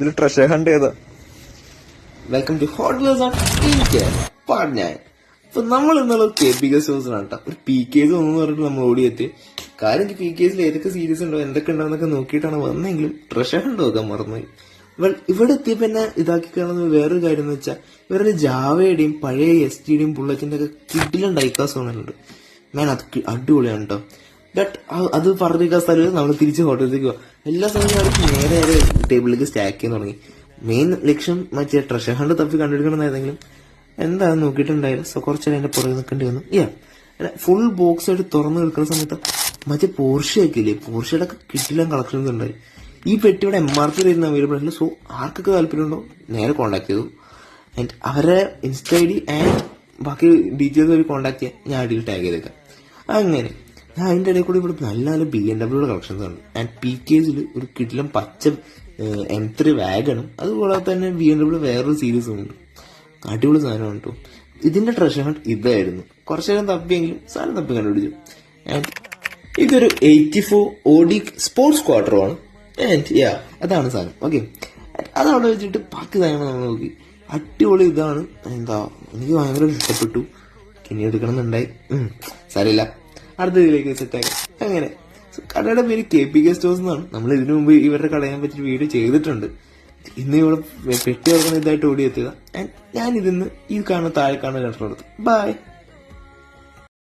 ഇതിൽ treasure hunt ചെയ്താ. Welcome to hot verse on skin care part 9. അപ്പൊ നമ്മൾ എന്നുള്ള KPK സ്റ്റോഴ്സിനാണ് കേട്ടോ. ഒരു PKs ഒന്നെന്ന് പറഞ്ഞിട്ട് നമ്മൾ ഓടിയെത്തി. കാര്യം PKസിൽ ഏതൊക്കെ സീരീസ് ഉണ്ടോ എന്തൊക്കെ ഉണ്ടോന്നൊക്കെ നോക്കിയിട്ടാണ് വന്നെങ്കിലും ട്രഷർ ഹണ്ട് നോക്കാൻ മറന്നുപോയി. ഇവിടെ എത്തിയപ്പോ എന്നെ ഇതാക്കി കാണുന്ന വേറൊരു കാര്യം എന്ന് വെച്ചാൽ ഇവരുടെ ജാവയുടെയും പഴയ STയുടെയും ബുള്ളറ്റിന്റെ ഒക്കെ കിഡിലും ഡൈക്കാസ് തോന്നുന്നുണ്ട്. ഞാൻ അത് അടിപൊളിയാണ് കേട്ടോ. ബട്ട് അത് പറഞ്ഞിരിക്കാൻ സ്ഥലം നമ്മൾ തിരിച്ച് ഹോട്ടലിലേക്ക് പോവാം. എല്ലാ സമയവും അവർക്ക് നേരെ നേരെ ടേബിളിലേക്ക് സ്റ്റാക്ക് ചെയ്യാൻ തുടങ്ങി. മെയിൻ ലക്ഷ്യം മറ്റേ ട്രഷർ ഹണ്ട് തപ്പി കണ്ടെടുക്കണം ഏതെങ്കിലും എന്താണെന്ന് നോക്കിയിട്ടുണ്ടായില്ല. സോ കുറച്ചേരം എന്റെ പുറകെ നിൽക്കേണ്ടി വന്നു. ഫുൾ ബോക്സ് ആയിട്ട് തുറന്നു നിൽക്കുന്ന സമയത്ത് മറ്റേ പോർഷയൊക്കെ ഇല്ലേ, പോർഷയുടെ ഒക്കെ കിട്ടില്ല കളക്ഷൻസ് ഉണ്ടായി. ഈ പെട്ടിയുടെ MRP റേറ്റിന് അവൈലബിൾ അല്ല. സോ ആർക്കൊക്കെ താല്പര്യമുണ്ടോ നേരെ കോൺടാക്ട് ചെയ്തു. ആൻഡ് അവരെ ഇൻസ്റ്റ ID ആൻഡ് ബാക്കി ഡീറ്റെയിൽസ് അവർ കോൺടാക്ട് ചെയ്യാൻ ഞാൻ അടിയിൽ ടാഗ് ചെയ്തേക്കാം. അങ്ങനെ ഞാൻ അതിന്റെ ഇടയിൽ കൂടി ഇവിടെ നല്ല നല്ല BMW കളക്ഷൻസ് ഉണ്ട്. ആൻഡ് PKസിൽ ഒരു കിടിലം പച്ച M3 വാഗണും അതുകൂടാതെ തന്നെ BMW വേറൊരു സീരീസും ഉണ്ട്. അടിപൊളി സാധനമാണ് കേട്ടോ. ഇതിന്റെ ട്രഷർ ഹണ്ട് ഇതായിരുന്നു. കുറച്ചേരം തപ്പിയെങ്കിലും സാധനം തപ്പി കണ്ടുപിടിച്ചു. ആൻഡ് ഇതൊരു 84 OD സ്പോർട്സ് ക്വാർട്ടറുമാണ്. ആൻഡ് അതാണ് സാധനം. ഓക്കെ, അതവിടെ വെച്ചിട്ട് ബാക്കി സാധനങ്ങൾ നമ്മൾ നോക്കി. അടിപൊളി ഇതാണ്. എന്താ എനിക്ക് ഭയങ്കര ഇഷ്ടപ്പെട്ടു. ഇനി എടുക്കണം എന്നുണ്ടായി. സാരമില്ല, അടുത്ത ഇതിലേക്ക് സെറ്റാക്കാം. അങ്ങനെ കടയുടെ പേര് KPK സ്റ്റോഴ്സ് എന്നാണ്. നമ്മൾ ഇതിനു മുമ്പ് ഇവരുടെ കടയാൻ പറ്റിയ വീഡിയോ ചെയ്തിട്ടുണ്ട്. ഇന്ന് ഇവിടെ പെട്ടി തുറക്കുന്ന ഇതായിട്ട് ഓടിയെത്തുക. ഞാൻ ഇതിന്ന് ഈ കാണുന്ന താഴെ കാണുന്ന ലെറ്റർ എടുത്തു. ബൈ.